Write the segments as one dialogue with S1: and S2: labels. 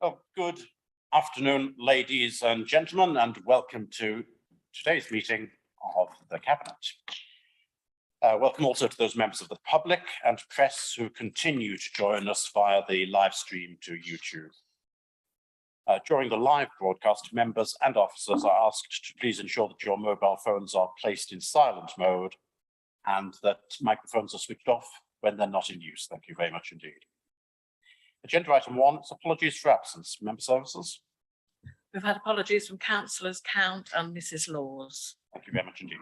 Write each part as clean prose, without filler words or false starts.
S1: Well, good afternoon, ladies and gentlemen, and welcome to today's meeting of the Cabinet. Welcome also to those members of the public and press who continue to join us via the live stream to YouTube. During the live broadcast, members and officers are asked to please ensure that your mobile phones are placed in silent mode and that microphones are switched off when they're not in use. Thank you very much indeed. Agenda item 1 is apologies for absence. Member services.
S2: We've had apologies from councillors Count and Mrs. Laws.
S1: Thank you very much indeed.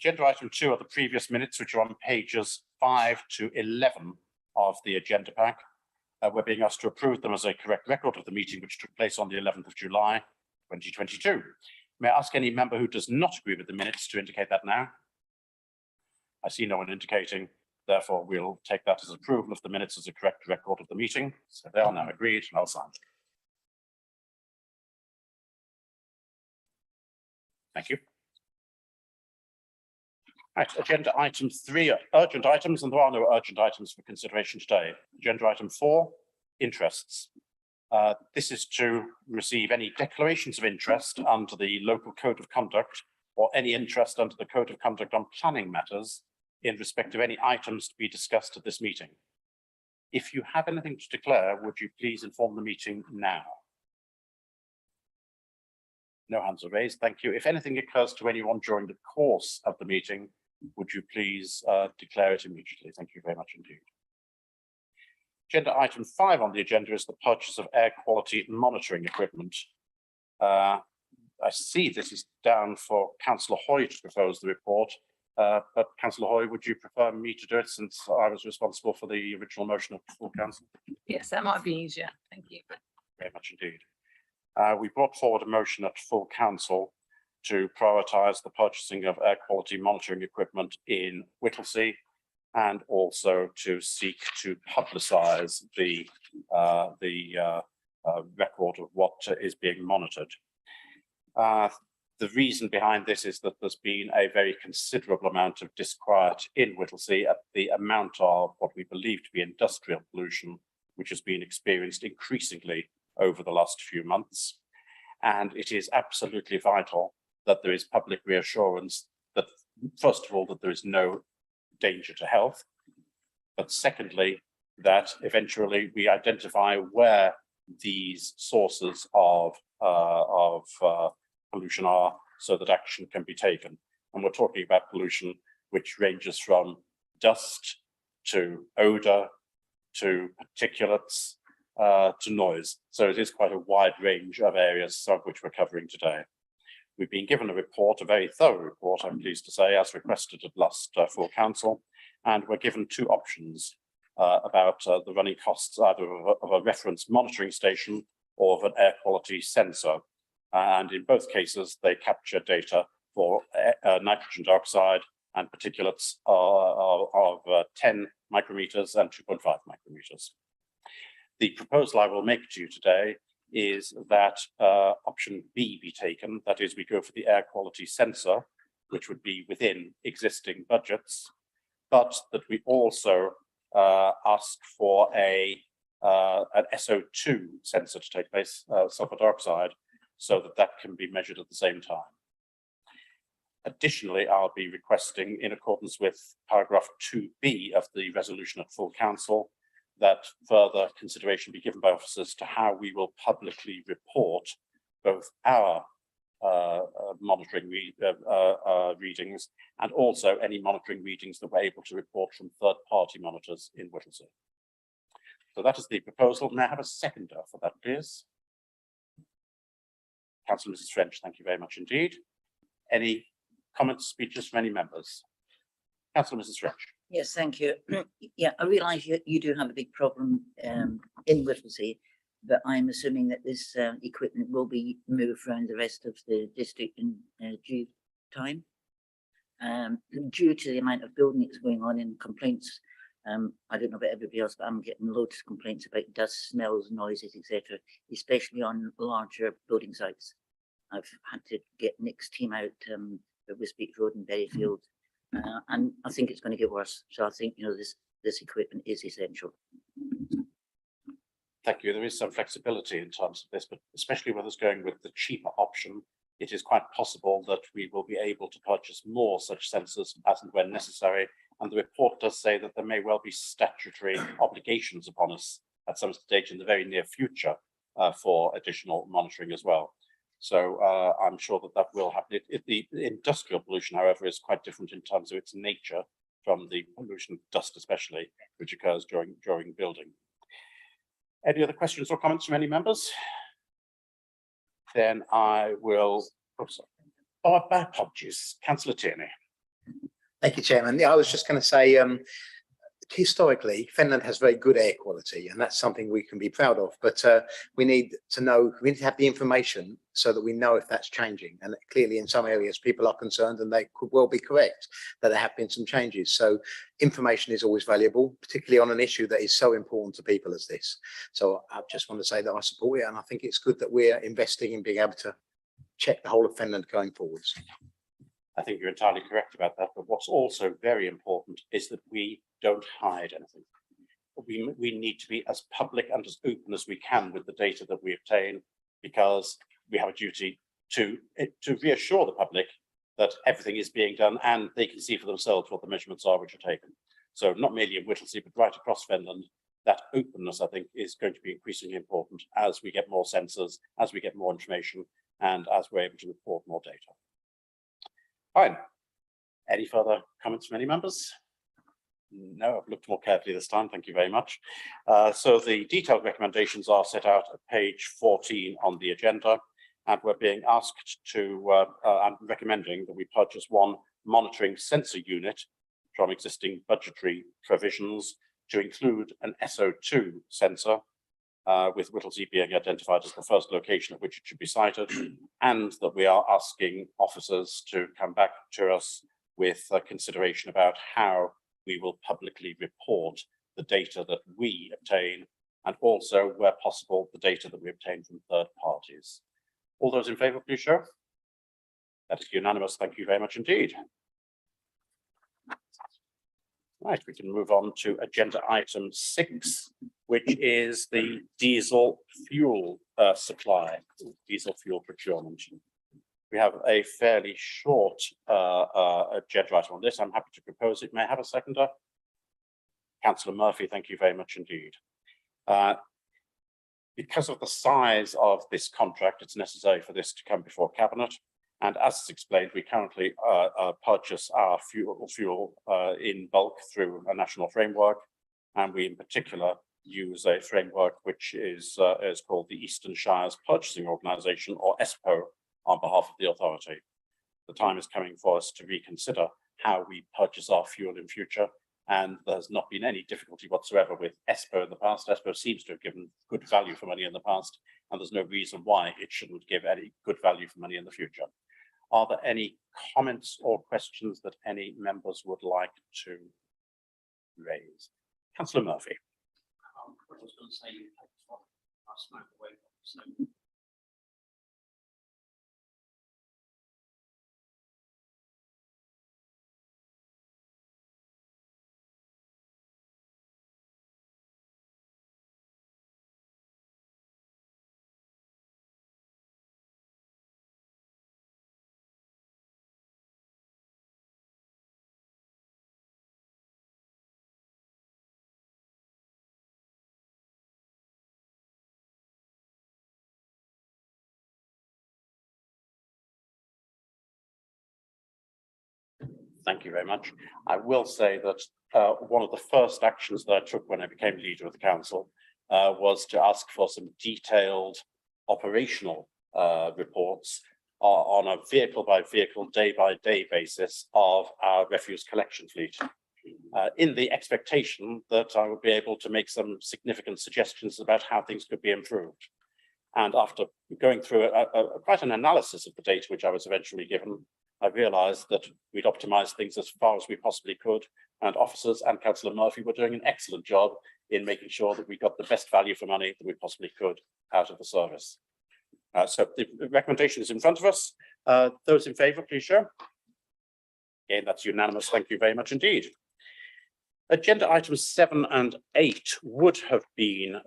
S1: Agenda item 2 are the previous minutes, which are on pages 5 to 11 of the agenda pack. We're being asked to approve them as a correct record of the meeting, which took place on the 11th of July, 2022. May I ask any member who does not agree with the minutes to indicate that now? I see no one indicating. Therefore, we'll take that as approval of the minutes as a correct record of the meeting. So they are now agreed, and I'll sign. Thank you. Right, agenda item 3 are urgent items, and there are no urgent items for consideration today. Agenda item 4, interests. This is to receive any declarations of interest under the local code of conduct or any interest under the code of conduct on planning matters in respect of any items to be discussed at this meeting. If you have anything to declare, would you please inform the meeting now? No hands are raised. Thank you. If anything occurs to anyone during the course of the meeting, would you please declare it immediately? Thank you very much indeed. Agenda item 5 on the agenda is the purchase of air quality monitoring equipment. I see this is down for Councillor Hoy to propose the report. But Councillor Hoy, would you prefer me to do it since I was responsible for the original motion of the full council?
S2: Yes, that might be easier. Thank you.
S1: Very much indeed. We brought forward a motion at full council to prioritise the purchasing of air quality monitoring equipment in Whittlesea and also to seek to publicise the record of what is being monitored. The reason behind this is that there's been a very considerable amount of disquiet in Whittlesea at the amount of what we believe to be industrial pollution, which has been experienced increasingly over the last few months. And it is absolutely vital that there is public reassurance that, first of all, that there is no danger to health, but secondly, that eventually we identify where these sources of pollution are so that action can be taken. And we're talking about pollution which ranges from dust to odour to particulates to noise. So it is quite a wide range of areas, some of which we're covering today. We've been given a report, a very thorough report, I'm pleased to say, as requested at last full council, and we're given 2 options about the running costs either of a reference monitoring station or of an air quality sensor. And in both cases, they capture data for nitrogen dioxide and particulates of 10 micrometers and 2.5 micrometers. The proposal I will make to you today is that option B be taken, that is, we go for the air quality sensor, which would be within existing budgets, but that we also ask for an SO2 sensor to take place, sulfur dioxide, so that that can be measured at the same time. Additionally, I'll be requesting, in accordance with paragraph 2B of the resolution at full council, that further consideration be given by officers to how we will publicly report both our monitoring readings and also any monitoring readings that we're able to report from third-party monitors in Whittlesea. So that is the proposal. May I have a seconder for that, please? Councillor Mrs. French, thank you very much indeed. Any comments, speeches from any members? Councillor Mrs. French.
S3: Yes, thank you. Yeah, I realise you do have a big problem in Whittlesea, but I'm assuming that this equipment will be moved around the rest of the district in due time. Due to the amount of building that's going on and complaints, I don't know about everybody else, but I'm getting loads of complaints about dust, smells, noises, etc., especially on larger building sites. I've had to get Nick's team out at Wisbeach Road and Berryfield, and I think it's going to get worse. So I think, you know, this equipment is essential.
S1: Thank you. There is some flexibility in terms of this, but especially with us going with the cheaper option, it is quite possible that we will be able to purchase more such sensors as and when necessary. And the report does say that there may well be statutory obligations upon us at some stage in the very near future for additional monitoring as well. So I'm sure that that will happen. The industrial pollution, however, is quite different in terms of its nature from the pollution, dust especially, which occurs during building. Any other questions or comments from any members? Then I will, my apologies, Councillor Tierney.
S4: Thank you, Chairman. Yeah, I was just going to say, historically, Finland has very good air quality, and that's something we can be proud of. But we need to have the information so that we know if that's changing. And clearly, in some areas, people are concerned, and they could well be correct that there have been some changes. So information is always valuable, particularly on an issue that is so important to people as this. So I just want to say that I support it, and I think it's good that we're investing in being able to check the whole of Finland going forwards.
S1: I think you're entirely correct about that, but what's also very important is that we don't hide anything. We need to be as public and as open as we can with the data that we obtain, because we have a duty to reassure the public that everything is being done and they can see for themselves what the measurements are which are taken. So not merely in Whittlesea, but right across Finland, that openness, I think, is going to be increasingly important as we get more sensors, as we get more information, and as we're able to report more data. Fine. Any further comments from any members? No, I've looked more carefully this time. Thank you very much. So the detailed recommendations are set out at page 14 on the agenda, and we're being asked to, I'm recommending that we purchase one monitoring sensor unit from existing budgetary provisions to include an SO2 sensor, with Whittlesea being identified as the first location at which it should be sited, and that we are asking officers to come back to us with a consideration about how we will publicly report the data that we obtain, and also, where possible, the data that we obtain from third parties. All those in favour, please show. That is unanimous. Thank you very much indeed. Right, we can move on to agenda item 6, which is the diesel fuel supply, diesel fuel procurement. We have a fairly short agenda item on this. I'm happy to propose it. May I have a seconder? Councillor Murphy, thank you very much indeed. Because of the size of this contract, it's necessary for this to come before Cabinet. And as is explained, we currently purchase our fuel in bulk through a national framework, and we in particular use a framework which is called the Eastern Shires Purchasing Organisation, or ESPO, on behalf of the authority. The time is coming for us to reconsider how we purchase our fuel in future, and there's not been any difficulty whatsoever with ESPO in the past. ESPO seems to have given good value for money in the past, and there's no reason why it shouldn't give any good value for money in the future. Are there any comments or questions that any members would like to raise? Councillor Murphy.
S5: I was going to say you take this one, I'll smoke away from it.
S1: Thank you very much. I will say that one of the first actions that I took when I became leader of the council was to ask for some detailed operational reports on a vehicle by vehicle, day by day basis of our refuse collection fleet, in the expectation that I would be able to make some significant suggestions about how things could be improved. And after going through quite an analysis of the data which I was eventually given, I realised that we'd optimised things as far as we possibly could, and officers and Councillor Murphy were doing an excellent job in making sure that we got the best value for money that we possibly could out of the service. So the recommendation is in front of us. Those in favour, please show. Again, that's unanimous. Thank you very much indeed. Agenda items 7 and 8 would have been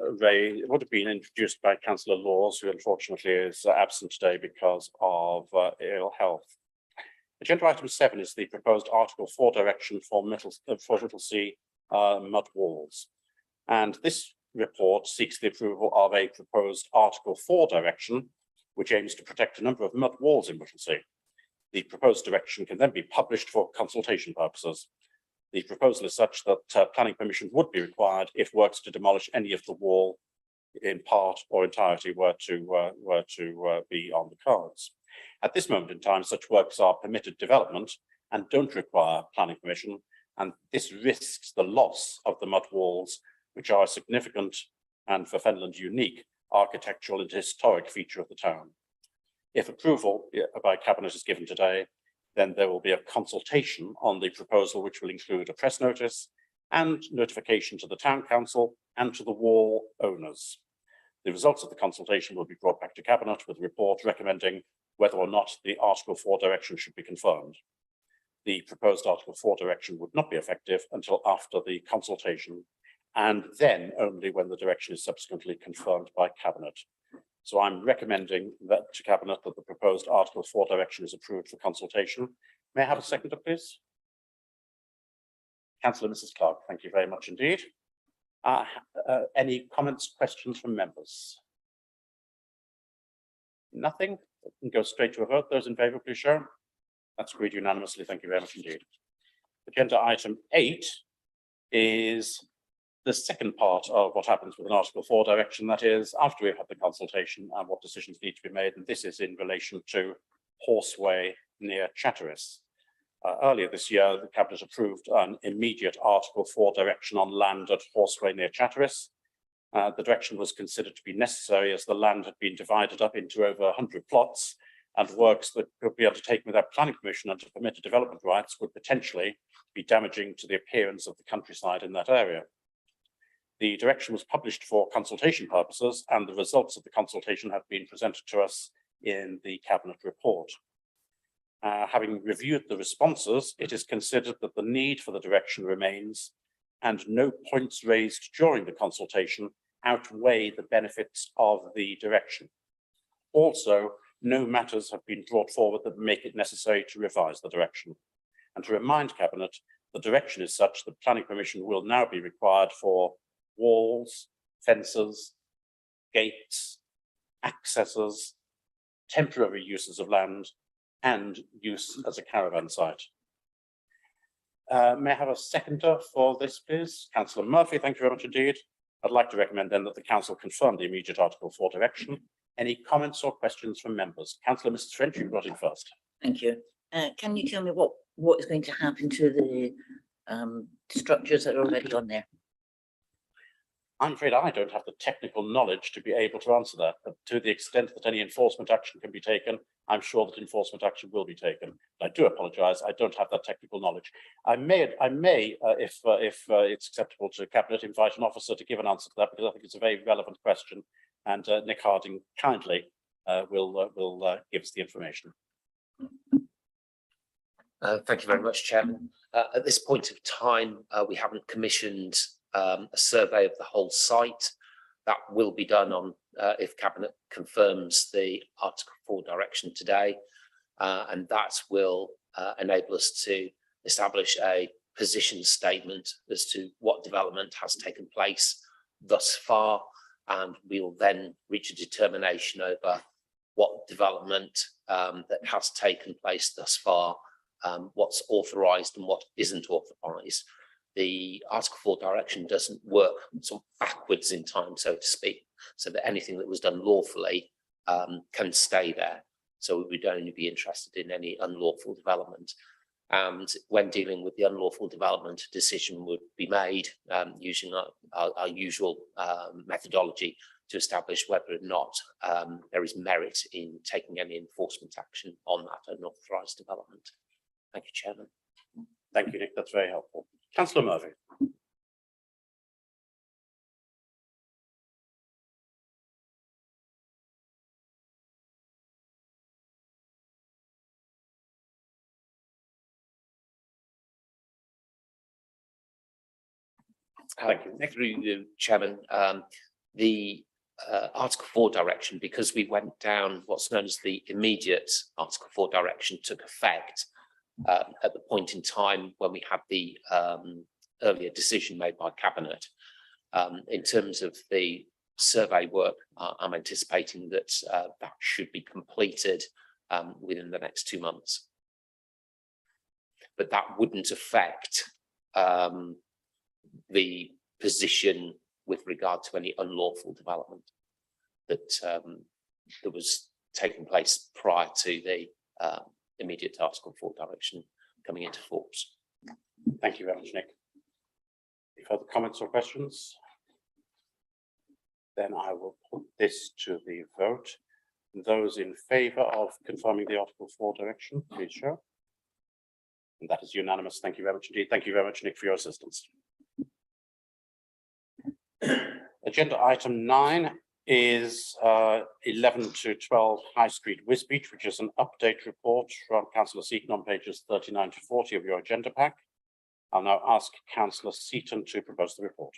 S1: introduced by Councillor Laws, who unfortunately is absent today because of ill health. Agenda item 7 is the proposed Article 4 direction for Whittlesea mud walls. And this report seeks the approval of a proposed Article 4 direction, which aims to protect a number of mud walls in Whittlesea. The proposed direction can then be published for consultation purposes. The proposal is such that planning permission would be required if works to demolish any of the wall in part or entirety were to be on the cards. At this moment in time, such works are permitted development and don't require planning permission, and this risks the loss of the mud walls, which are a significant and for Fenland unique architectural and historic feature of the town. If approval by Cabinet is given today, then there will be a consultation on the proposal, which will include a press notice and notification to the town council and to the wall owners. The results of the consultation will be brought back to Cabinet with a report recommending whether or not the Article 4 direction should be confirmed. The proposed Article 4 direction would not be effective until after the consultation, and then only when the direction is subsequently confirmed by Cabinet. So I'm recommending that to Cabinet that the proposed Article 4 direction is approved for consultation. May I have a seconder, please? Councillor Mrs. Clark, thank you very much indeed. Any comments, questions from members? Nothing? We can go straight to a vote. Those in favour, please show. That's agreed unanimously. Thank you very much indeed. Agenda item 8 is the second part of what happens with an Article 4 direction, that is, after we've had the consultation and what decisions need to be made, and this is in relation to Horseway near Chatteris. Earlier this year, the Cabinet approved an immediate Article 4 direction on land at Horseway near Chatteris. The direction was considered to be necessary as the land had been divided up into over 100 plots, and works that could be undertaken without planning permission and to permitted development rights would potentially be damaging to the appearance of the countryside in that area. The direction was published for consultation purposes, and the results of the consultation have been presented to us in the Cabinet report. Having reviewed the responses, it is considered that the need for the direction remains, and no points raised during the consultation outweigh the benefits of the direction. Also, no matters have been brought forward that make it necessary to revise the direction. And to remind Cabinet, the direction is such that planning permission will now be required for walls, fences, gates, accesses, temporary uses of land, and use as a caravan site. May I have a seconder for this, please? Councillor Murphy, thank you very much indeed. I'd like to recommend then that the council confirm the immediate Article 4 direction. Any comments or questions from members? Councillor Mrs. French, you got in first.
S3: Thank you. Can you tell me what is going to happen to the structures that are already on there?
S1: I'm afraid I don't have the technical knowledge to be able to answer that, but to the extent that any enforcement action can be taken, I'm sure that enforcement action will be taken. I do apologise, I don't have that technical knowledge. I may, if it's acceptable to Cabinet, invite an officer to give an answer to that, because I think it's a very relevant question, and Nick Harding kindly will give us the information.
S6: Thank you very much, Chairman. At this point of time, we haven't commissioned a survey of the whole site. That will be done on if Cabinet confirms the Article 4 direction today, and that will enable us to establish a position statement as to what development has taken place thus far, and we will then reach a determination over what development that has taken place thus far, what's authorised and what isn't authorised. The Article 4 direction doesn't work sort of backwards in time, so to speak, so that anything that was done lawfully can stay there. So we would only be interested in any unlawful development. And when dealing with the unlawful development, a decision would be made using our usual methodology to establish whether or not there is merit in taking any enforcement action on that unauthorised development. Thank you, Chairman.
S1: Thank you, Nick. That's very helpful. Councillor Murphy. Thank you.
S6: Through you, Chairman, the Article 4 direction, because we went down what's known as the immediate Article 4 direction, took effect at the point in time when we had the earlier decision made by Cabinet. In terms of the survey work, I'm anticipating that that should be completed within the next 2 months. But that wouldn't affect the position with regard to any unlawful development that that was taking place prior to the immediate Article 4 direction coming into force.
S1: Thank you very much, Nick. Any further comments or questions? Then I will put this to the vote. Those in favour of confirming the Article 4 direction, please show. And that is unanimous. Thank you very much indeed. Thank you very much, Nick, for your assistance. Agenda item 9 is 11 to 12 High Street, Wisbech, which is an update report from Councillor Seaton on pages 39 to 40 of your agenda pack. I'll now ask Councillor Seaton to propose the report.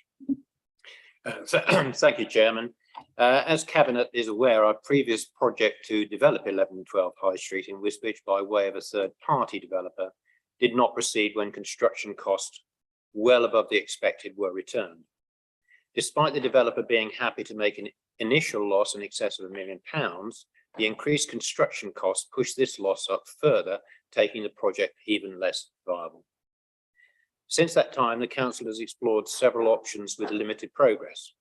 S7: Thank you, Chairman. As Cabinet is aware, our previous project to develop 11 and 12 High Street in Wisbech by way of a third-party developer did not proceed when construction costs well above the expected were returned. Despite the developer being happy to make an initial loss in excess of £1 million, the increased construction costs pushed this loss up further, taking the project even less viable. Since that time, the council has explored several options with limited progress.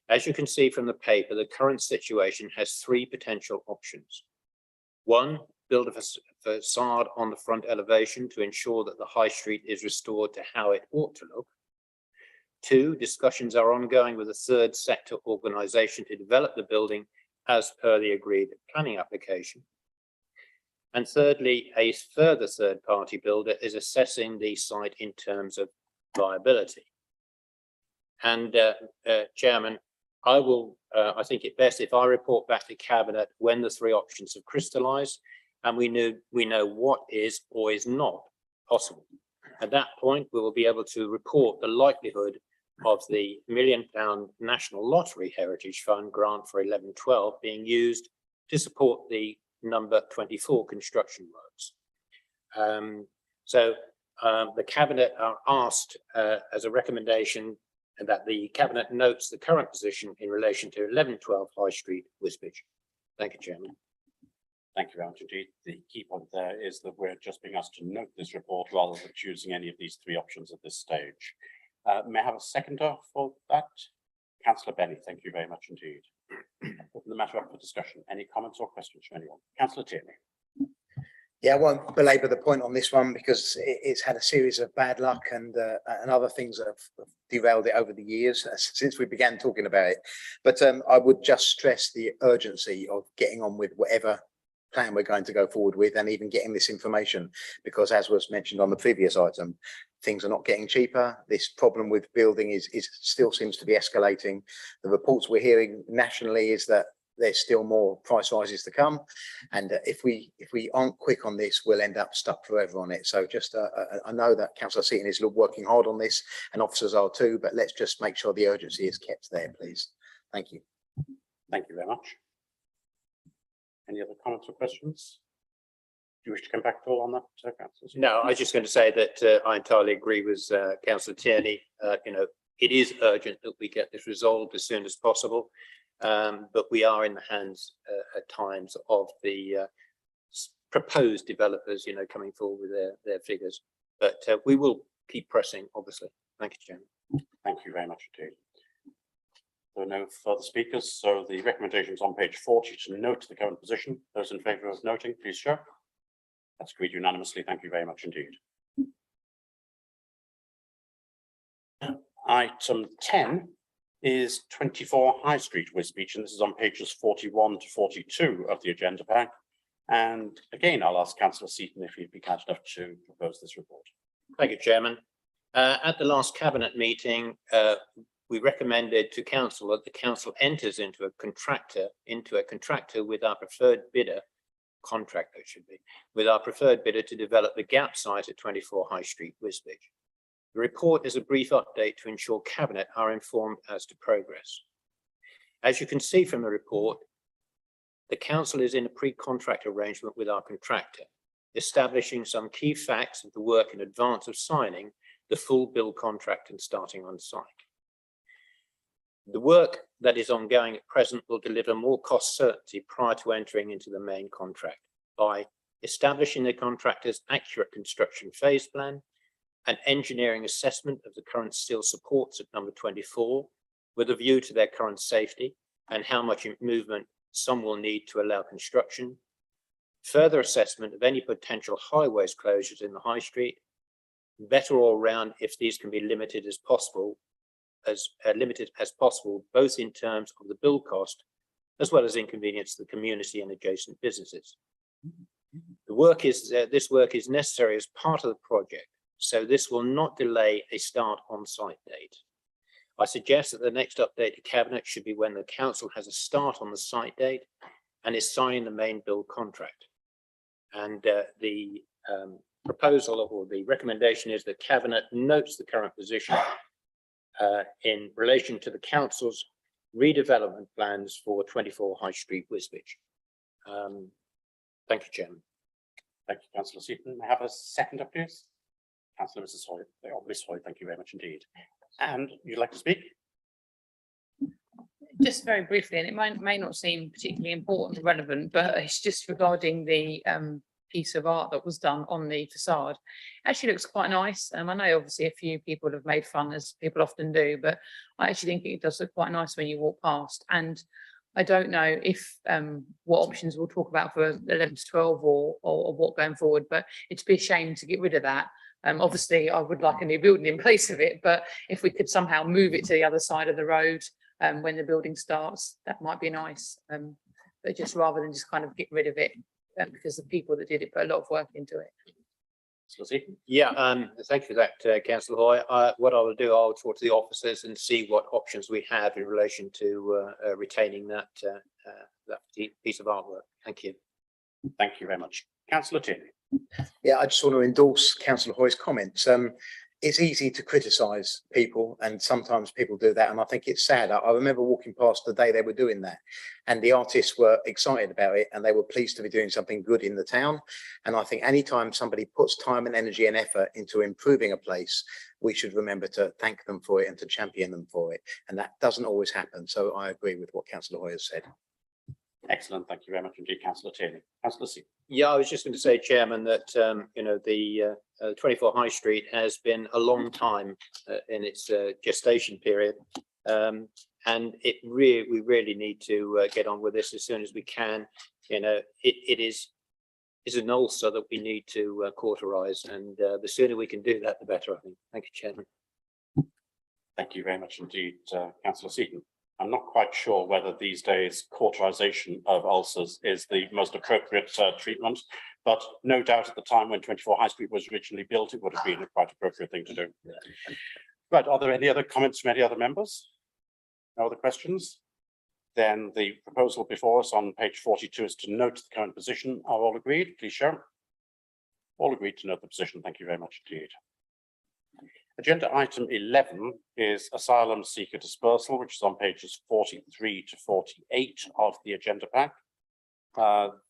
S7: As you can see from the paper, the current situation has 3 potential options. 1, build a facade on the front elevation to ensure that the high street is restored to how it ought to look. 2, discussions are ongoing with a third sector organisation to develop the building as per the agreed planning application. And thirdly, a further third-party builder is assessing the site in terms of viability. And Chairman, I think it best if I report back to Cabinet when the 3 options have crystallised and we know what is or is not possible. At that point, we will be able to report the likelihood of the £1 million National Lottery Heritage Fund grant for 11-12 being used to support the number 24 construction works. The Cabinet are asked as a recommendation that the Cabinet notes the current position in relation to 11-12 High Street, Wisbech. Thank you, Chairman.
S1: Thank you very much indeed. The key point there is that we're just being asked to note this report rather than choosing any of these 3 options at this stage. May I have a seconder for that? Councillor Benny, thank you very much indeed. Open the matter up for discussion. Any comments or questions from anyone? Councillor Tierney.
S4: Yeah, I won't belabor the point on this one because it's had a series of bad luck and other things that have derailed it over the years since we began talking about it. But I would just stress the urgency of getting on with whatever plan we're going to go forward with and even getting this information, because as was mentioned on the previous item, things are not getting cheaper. This problem with building is still seems to be escalating. The reports we're hearing nationally is that there's still more price rises to come, and if we aren't quick on this, we'll end up stuck forever on it. So just I know that Councillor Seaton is working hard on this and officers are too, but let's just make sure the urgency is kept there, please. Thank you.
S1: Thank you very much. Any other comments or questions? Do you wish to come back at all on that, Councillor?
S7: No, I was just going to say that I entirely agree with Councillor Tierney. It is urgent that we get this resolved as soon as possible, but we are in the hands at times of the proposed developers, coming forward with their figures. But we will keep pressing, obviously. Thank you, Chairman.
S1: Thank you very much indeed. There are no further speakers, so the recommendations on page 40 to note the current position. Those in favour of noting, please show. That's agreed unanimously. Thank you very much indeed. Item 10 is 24 High Street, Wisbech, and this is on pages 41 to 42 of the agenda pack. And again, I'll ask Councillor Seaton if he'd be kind enough to propose this report.
S7: Thank you, Chairman. At the last Cabinet meeting, we recommended to Council that the Council enters into a contractor with our preferred bidder, with our preferred bidder to develop the gap site at 24 High Street, Wisbech. The report is a brief update to ensure Cabinet are informed as to progress. As you can see from the report, the council is in a pre-contract arrangement with our contractor, establishing some key facts of the work in advance of signing the full build contract and starting on site. The work that is ongoing at present will deliver more cost certainty prior to entering into the main contract by establishing the contractor's accurate construction phase plan, an engineering assessment of the current steel supports at number 24 with a view to their current safety and how much movement some will need to allow construction, further assessment of any potential highways closures in the high street, better all round if these can be limited as possible, both in terms of the build cost as well as inconvenience to the community and adjacent businesses. This work is necessary as part of the project, so this will not delay a start on site date. I suggest that the next update to Cabinet should be when the council has a start on the site date and is signing the main build contract. And the proposal or the recommendation is that Cabinet notes the current position in relation to the council's redevelopment plans for 24 High Street, Wisbech. Thank you, Chairman.
S1: Thank you, Councillor Seaton. May I have a seconder, please? Councillor Mrs. Hoy, or Miss Hoy, thank you very much indeed. And you'd like to speak?
S2: Just very briefly, and it may not seem particularly important or relevant, but it's just regarding the piece of art that was done on the facade. Actually looks quite nice. I know obviously a few people have made fun, as people often do, but I actually think it does look quite nice when you walk past. And I don't know if what options we'll talk about for 11 to 12 or what going forward, but it'd be a shame to get rid of that. Obviously, I would like a new building in place of it, but if we could somehow move it to the other side of the road when the building starts, that might be nice. But just rather than just kind of get rid of it, because the people that did it put a lot of work into it.
S7: Yeah, thank you for that, Councillor Hoy. What I will do, I'll talk to the officers and see what options we have in relation to retaining that piece of artwork. Thank you.
S1: Thank you very much. Councillor Tierney.
S4: Yeah, I just want to endorse Councillor Hoy's comments. It's easy to criticise people, and sometimes people do that, and I think it's sad. I remember walking past the day they were doing that, and the artists were excited about it, and they were pleased to be doing something good in the town. And I think anytime somebody puts time and energy and effort into improving a place, we should remember to thank them for it and to champion them for it. And that doesn't always happen. So I agree with what Councillor Hoy has said.
S1: Excellent. Thank you very much indeed, Councillor Tierney. Councillor C.
S7: Yeah, I was just going to say, Chairman, that the 24 High Street has been a long time in its gestation period, and we really need to get on with this as soon as we can. It is an ulcer that we need to cauterize, and the sooner we can do that, the better, I think. Thank you, Chairman.
S1: Thank you very much indeed, Councillor Seaton. I'm not quite sure whether these days cauterization of ulcers is the most appropriate treatment, but no doubt at the time when 24 High Street was originally built, it would have been a quite appropriate thing to do. Right, are there any other comments from any other members? No other questions? Then the proposal before us on page 42 is to note the current position. Are all agreed? Please show. All agreed to note the position. Thank you very much indeed. Agenda item 11 is asylum seeker dispersal, which is on pages 43 to 48 of the agenda pack.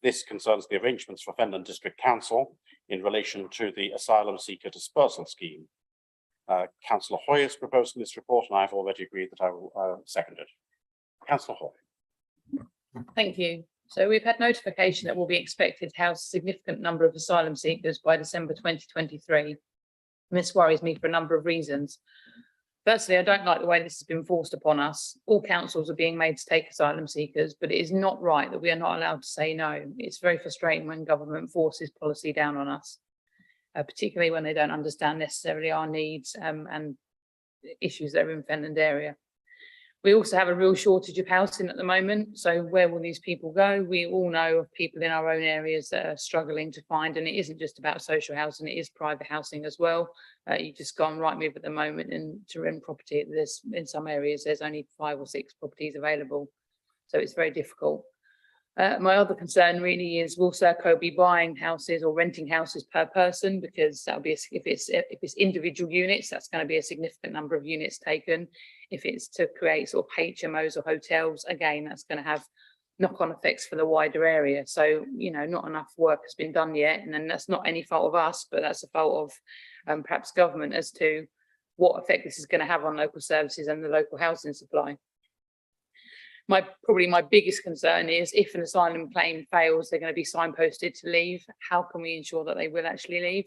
S1: This concerns the arrangements for Fenland District Council in relation to the asylum seeker dispersal scheme. Councillor Hoy is proposing this report, and I've already agreed that I will second it. Councillor Hoy.
S2: Thank you. So we've had notification that we'll be expected to house a significant number of asylum seekers by December 2023. And this worries me for a number of reasons. Firstly, I don't like the way this has been forced upon us. All councils are being made to take asylum seekers, but it is not right that we are not allowed to say no. It's very frustrating when government forces policy down on us, particularly when they don't understand necessarily our needs and issues that are in Fenland area. We also have a real shortage of housing at the moment. So where will these people go? We all know of people in our own areas that are struggling to find, and it isn't just about social housing, it is private housing as well. You just go on Rightmove at the moment and to rent property, in some areas, there's only 5 or 6 properties available. So it's very difficult. My other concern really is, will Serco be buying houses or renting houses per person? Because that'll be, if it's individual units, that's going to be a significant number of units taken. If it's to create sort of HMOs or hotels, again, that's going to have knock-on effects for the wider area. So, you know, not enough work has been done yet, and then that's not any fault of us, but that's a fault of perhaps government as to what effect this is going to have on local services and the local housing supply. Probably my biggest concern is, if an asylum claim fails, they're going to be signposted to leave. How can we ensure that they will actually leave?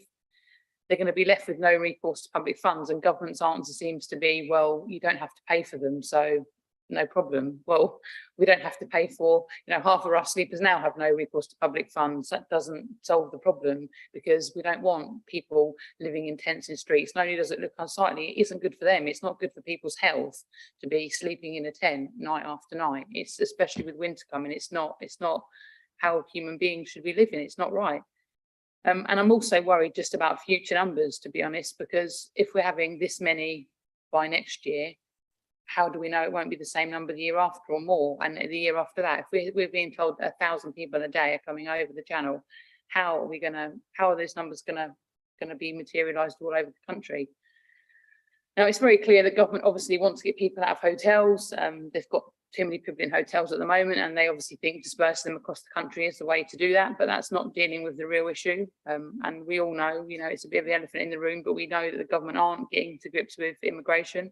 S2: They're going to be left with no recourse to public funds, and government's answer seems to be, well, you don't have to pay for them, so no problem. Well, we don't have to pay for, you know, half of our sleepers now have no recourse to public funds. That doesn't solve the problem, because we don't want people living in tents in streets. Not only does it look unsightly, it isn't good for them. It's not good for people's health to be sleeping in a tent night after night. It's, especially with winter coming, it's not how human beings should be living. It's not right. And I'm also worried just about future numbers, to be honest, because if we're having this many by next year, how do we know it won't be the same number the year after or more, and the year after that? If we're being told 1,000 people a day are coming over the channel, how are those numbers gonna be materialised all over the country? Now, it's very clear that government obviously wants to get people out of hotels. They've got too many people in hotels at the moment, and they obviously think dispersing them across the country is the way to do that, but that's not dealing with the real issue. And we all know, you know, it's a bit of the elephant in the room, but we know that the government aren't getting to grips with immigration.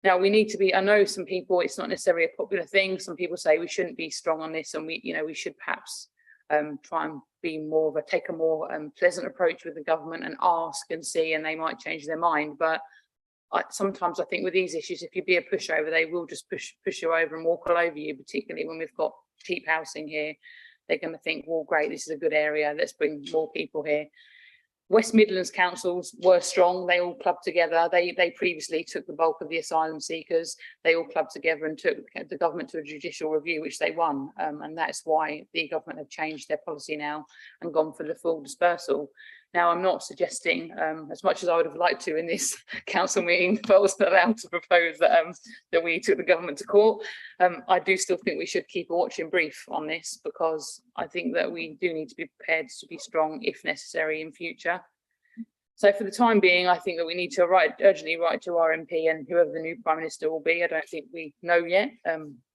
S2: Now, we need to be, I know some people, it's not necessarily a popular thing. Some people say we shouldn't be strong on this, and we should perhaps try and be more of take a more pleasant approach with the government and ask and see, and they might change their mind. But sometimes I think with these issues, if you be a pushover, they will just push you over and walk all over you, particularly when we've got cheap housing here. They're going to think, well, great, this is a good area, let's bring more people here. West Midlands councils were strong. They all clubbed together. They previously took the bulk of the asylum seekers. They all clubbed together and took the government to a judicial review, which they won. And that's why the government have changed their policy now and gone for the full dispersal. Now, I'm not suggesting, as much as I would have liked to in this council meeting, if I wasn't allowed to propose that we took the government to court. I do still think we should keep a watching brief on this, because I think that we do need to be prepared to be strong if necessary in future. So for the time being, I think that we need to urgently write to our MP and whoever the new Prime Minister will be. I don't think we know yet,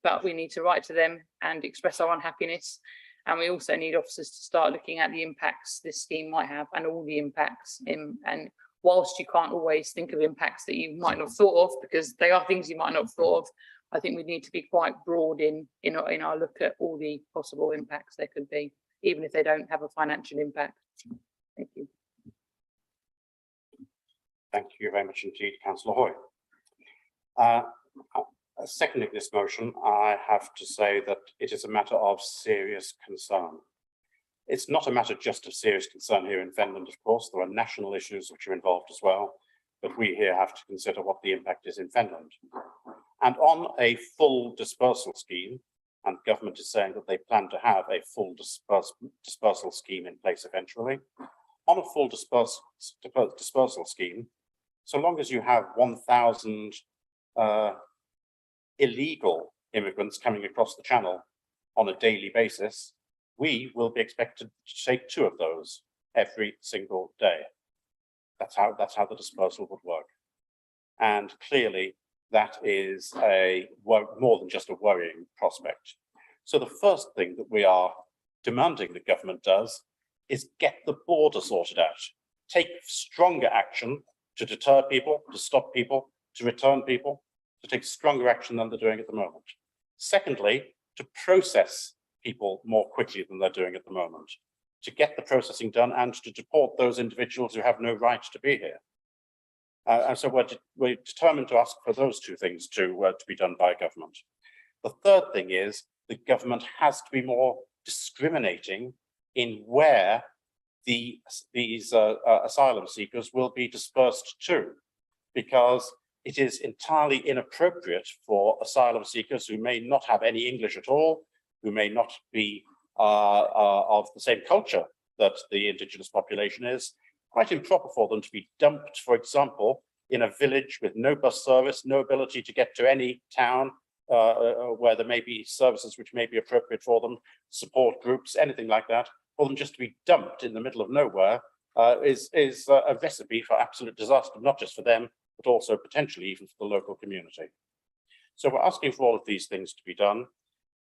S2: but we need to write to them and express our unhappiness. And we also need officers to start looking at the impacts this scheme might have, and all the impacts. And whilst you can't always think of impacts that you might not have thought of, because they are things you might not have thought of, I think we need to be quite broad in our look at all the possible impacts there could be, even if they don't have a financial impact. Thank you.
S1: Thank you very much indeed, Councillor Hoy. Seconding this motion, I have to say that it is a matter of serious concern. It's not a matter just of serious concern here in Finland, of course. There are national issues which are involved as well, but we here have to consider what the impact is in Finland. And on a full dispersal scheme, and the government is saying that they plan to have a full dispersal scheme in place eventually, on a full dispersal scheme, so long as you have 1,000 illegal immigrants coming across the channel on a daily basis, we will be expected to take 2 of those every single day. That's how the dispersal would work. And clearly that is more than just a worrying prospect. So the first thing that we are demanding the government does is get the border sorted out, take stronger action to deter people, to stop people, to return people, to take stronger action than they're doing at the moment. Secondly, to process people more quickly than they're doing at the moment, to get the processing done and to deport those individuals who have no right to be here. And so we're determined to ask for those 2 things to be done by government. The third thing is the government has to be more discriminating in where these asylum seekers will be dispersed to, because it is entirely inappropriate for asylum seekers who may not have any English at all, who may not be of the same culture that the indigenous population is, quite improper for them to be dumped, for example, in a village with no bus service, no ability to get to any town, where there may be services which may be appropriate for them, support groups, anything like that, for them just to be dumped in the middle of nowhere is a recipe for absolute disaster, not just for them, but also potentially even for the local community. So we're asking for all of these things to be done,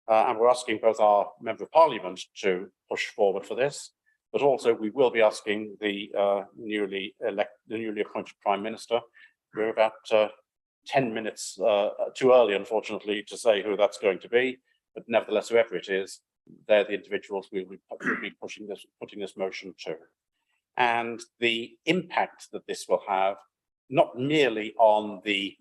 S1: and we're asking both our Member of Parliament to push forward for this, but also we will be asking the newly appointed Prime Minister. We're about 10 minutes too early, unfortunately, to say who that's going to be, but nevertheless, whoever it is, they're the individuals we will be putting this motion to. And the impact that this will have, not merely on the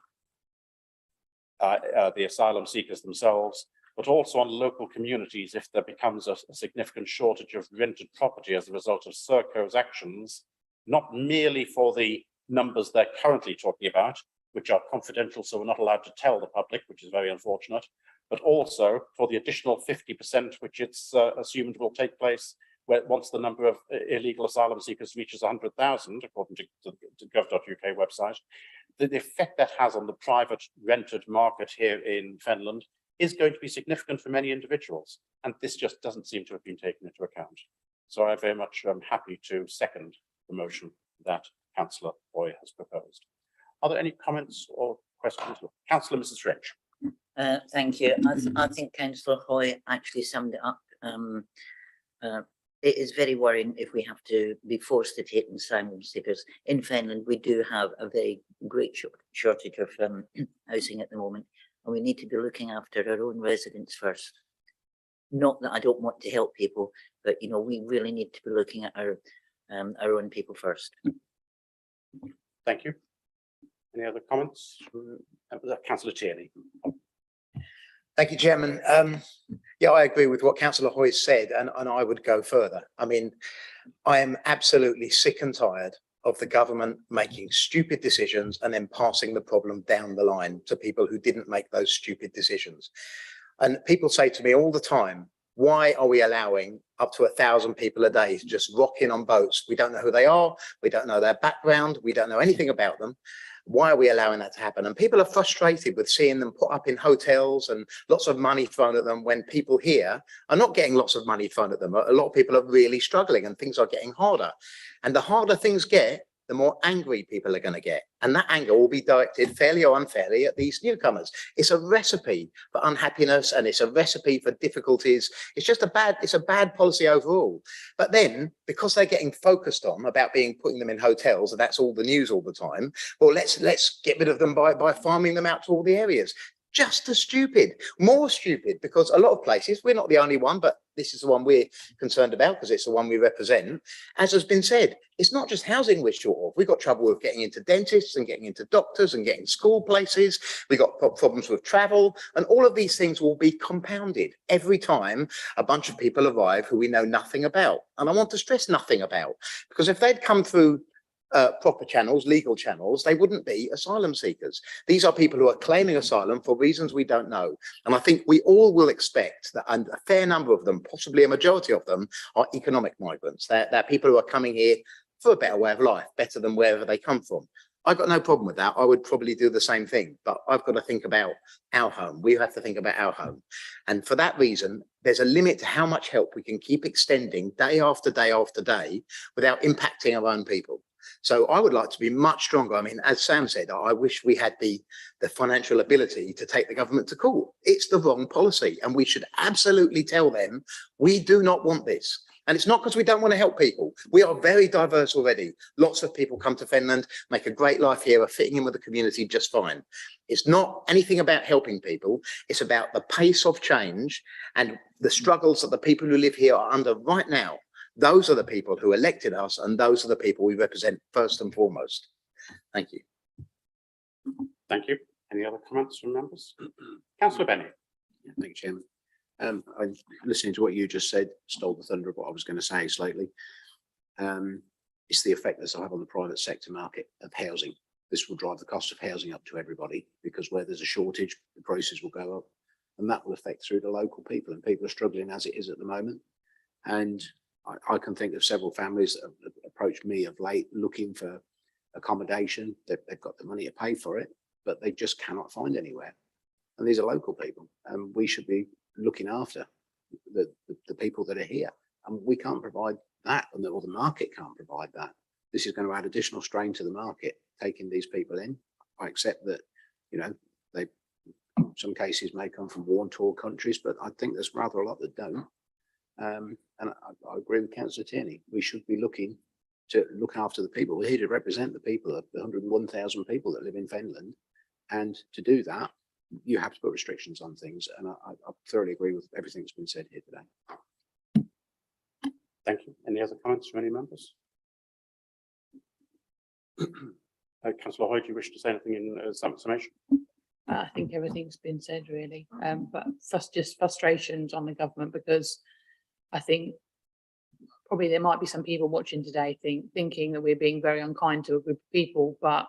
S1: asylum seekers themselves, but also on local communities if there becomes a significant shortage of rented property as a result of Serco's actions, not merely for the numbers they're currently talking about, which are confidential, so we're not allowed to tell the public, which is very unfortunate, but also for the additional 50%, which it's assumed will take place once the number of illegal asylum seekers reaches 100,000, according to the gov.uk website. The effect that has on the private rented market here in Finland is going to be significant for many individuals, and this just doesn't seem to have been taken into account. So I very much am happy to second the motion that Councillor Hoy has proposed. Are there any comments or questions? Councillor Mrs. French.
S3: Thank you. I think Councillor Hoy actually summed it up. It is very worrying if we have to be forced to take asylum seekers. In Finland, we do have a very great shortage of housing at the moment, and we need to be looking after our own residents first. Not that I don't want to help people, but you know, we really need to be looking at our own people first.
S1: Thank you. Any other comments? Councillor Tierney.
S4: Thank you, Chairman. Yeah, I agree with what Councillor Hoy said, and I would go further. I mean, I am absolutely sick and tired of the government making stupid decisions and then passing the problem down the line to people who didn't make those stupid decisions. And people say to me all the time, why are we allowing up to 1,000 people a day to just rock in on boats? We don't know who they are. We don't know their background. We don't know anything about them. Why are we allowing that to happen? And people are frustrated with seeing them put up in hotels and lots of money thrown at them when people here are not getting lots of money thrown at them. A lot of people are really struggling and things are getting harder. And the harder things get, the more angry people are going to get. And that anger will be directed fairly or unfairly at these newcomers. It's a recipe for unhappiness and it's a recipe for difficulties. It's just it's a bad policy overall. But then, because they're getting focused on about putting them in hotels, and that's all the news all the time, well, let's get rid of them by farming them out to all the areas. Just as stupid, more stupid, because a lot of places, we're not the only one, but this is the one we're concerned about because it's the one we represent. As has been said, it's not just housing we're short of. We've got trouble with getting into dentists and getting into doctors and getting school places. We've got problems with travel, and all of these things will be compounded every time a bunch of people arrive who we know nothing about. And I want to stress nothing about, because if they'd come through proper channels, legal channels, they wouldn't be asylum seekers. These are people who are claiming asylum for reasons we don't know. And I think we all will expect that a fair number of them, possibly a majority of them, are economic migrants. They're people who are coming here for a better way of life, better than wherever they come from. I've got no problem with that. I would probably do the same thing, but I've got to think about our home. We have to think about our home. And for that reason, there's a limit to how much help we can keep extending day after day after day without impacting our own people. So I would like to be much stronger. I mean, as Sam said, I wish we had the financial ability to take the government to court. It's the wrong policy, and we should absolutely tell them we do not want this. And it's not because we don't want to help people. We are very diverse already. Lots of people come to Finland, make a great life here, are fitting in with the community just fine. It's not anything about helping people. It's about the pace of change and the struggles that the people who live here are under right now. Those are the people who elected us, and those are the people we represent first and foremost. Thank you.
S1: Thank you. Any other comments from members? Councillor Benny.
S8: Thank you, Chairman. I'm listening to what you just said, stole the thunder of what I was going to say slightly. It's the effect this will have on the private sector market of housing. This will drive the cost of housing up to everybody, because where there's a shortage, the prices will go up, and that will affect through the local people, and people are struggling as it is at the moment. And I can think of several families that have approached me of late looking for accommodation. They've got the money to pay for it, but they just cannot find anywhere. and these are local people, and we should be looking after the people that are here. And we can't provide that, or the market can't provide that. This is going to add additional strain to the market, taking these people in. I accept that, you know, they, some cases may come from war-torn countries, but I think there's rather a lot that don't. And I agree with Councillor Tierney. We should be looking to look after the people. We're here to represent the people, the 101,000 people that live in Finland. And to do that, you have to put restrictions on things. And I thoroughly agree with everything that's been said here today.
S1: Thank you. Any other comments from any members? Councillor Hoy, do you wish to say anything in summation?
S2: I think everything's been said really, but just frustrations on the government, because I think probably there might be some people watching today thinking that we're being very unkind to a group of people, but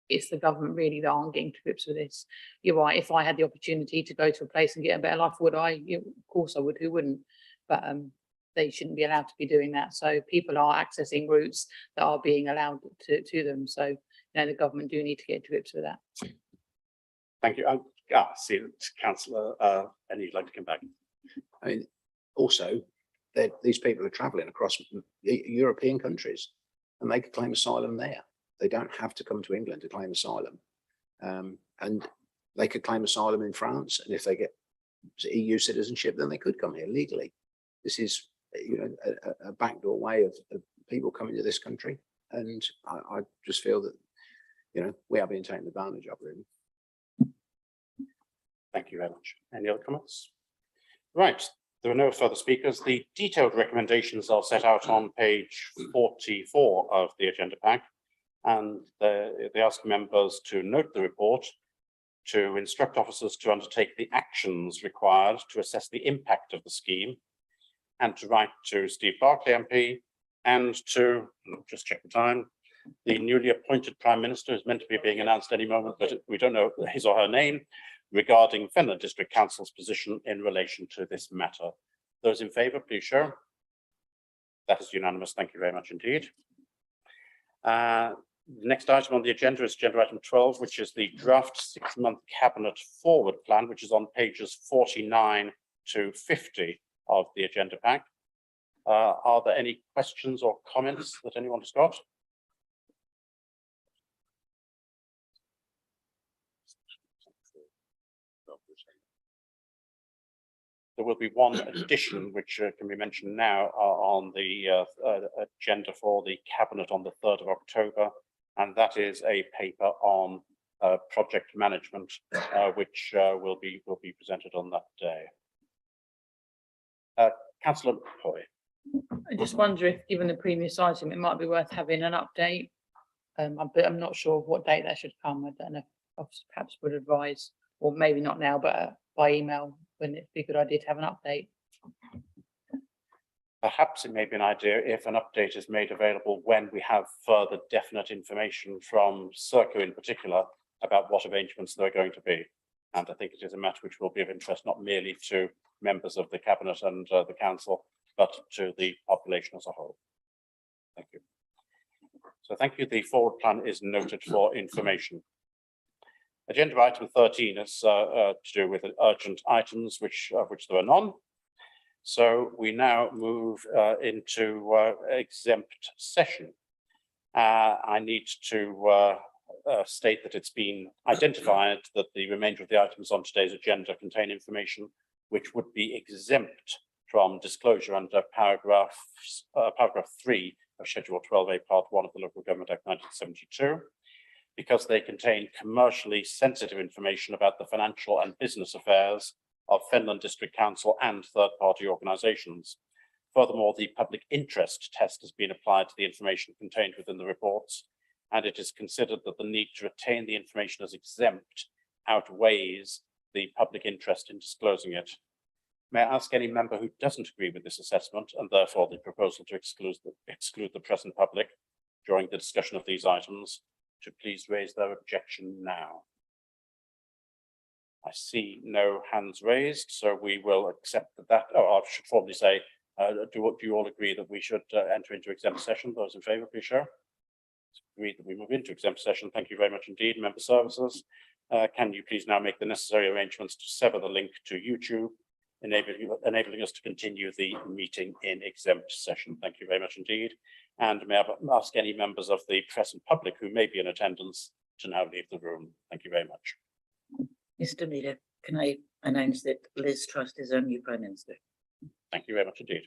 S2: it's the government really that aren't getting to grips with this. You're right. If I had the opportunity to go to a place and get a better life, would I? Of course I would. Who wouldn't? But they shouldn't be allowed to be doing that. So people are accessing routes that are being allowed to them. So, you know, the government do need to get to grips with that.
S1: Thank you. See, Councillor, and you'd like to come back.
S8: I mean, also, these people are travelling across European countries, and they could claim asylum there. They don't have to come to England to claim asylum. And they could claim asylum in France, and if they get EU citizenship, then they could come here legally. This is, you know, a backdoor way of people coming to this country, and I just feel that, you know, we are being taken advantage of, really.
S1: Thank you very much. Any other comments? Right, there are no further speakers. The detailed recommendations are set out on page 44 of the agenda pack, and they ask members to note the report, to instruct officers to undertake the actions required to assess the impact of the scheme, and to write to Steve Barclay MP, and to, just check the time, the newly appointed Prime Minister is meant to be being announced any moment, but we don't know his or her name, regarding Fenland District Council's position in relation to this matter. Those in favour, please show. That is unanimous. Thank you very much indeed. The next item on the agenda is agenda item 12, which is the draft 6-month cabinet forward plan, which is on pages 49 to 50 of the agenda pack. Are there any questions or comments that anyone has got? There will be one addition which can be mentioned now on the agenda for the Cabinet on the 3rd of October, and that is a paper on project management, which will be presented on that day. Councillor Hoy.
S2: I just wonder if, given the previous item, it might be worth having an update. But I'm not sure what date that should come. I don't know if officers perhaps would advise, or maybe not now, but by email, when it'd be a good idea to have an update.
S1: Perhaps it may be an idea if an update is made available when we have further definite information from Serco in particular about what arrangements there are going to be. And I think it is a matter which will be of interest not merely to members of the Cabinet and the Council, but to the population as a whole. Thank you. So thank you. The forward plan is noted for information. Agenda item 13 is to do with urgent items, which there are none. So we now move into exempt session. I need to state that it's been identified that the remainder of the items on today's agenda contain information which would be exempt from disclosure under paragraph 3 of Schedule 12A Part 1 of the Local Government Act 1972, because they contain commercially sensitive information about the financial and business affairs of Fenland District Council and third-party organisations. Furthermore, the public interest test has been applied to the information contained within the reports, and it is considered that the need to retain the information as exempt outweighs the public interest in disclosing it. May I ask any member who doesn't agree with this assessment, and therefore the proposal to exclude the present public during the discussion of these items, to please raise their objection now. I see no hands raised, so we will accept that. Oh, I should formally say, do you all agree that we should enter into exempt session? Those in favour, please show. It's agreed that we move into exempt session. Thank you very much indeed, member services. Can you please now make the necessary arrangements to sever the link to YouTube, enabling us to continue the meeting in exempt session? Thank you very much indeed. And may I ask any members of the press and public who may be in attendance to now leave the room? Thank you very much.
S3: Mr. Leader, can I announce that Liz Truss is our new Prime Minister?
S1: Thank you very much indeed.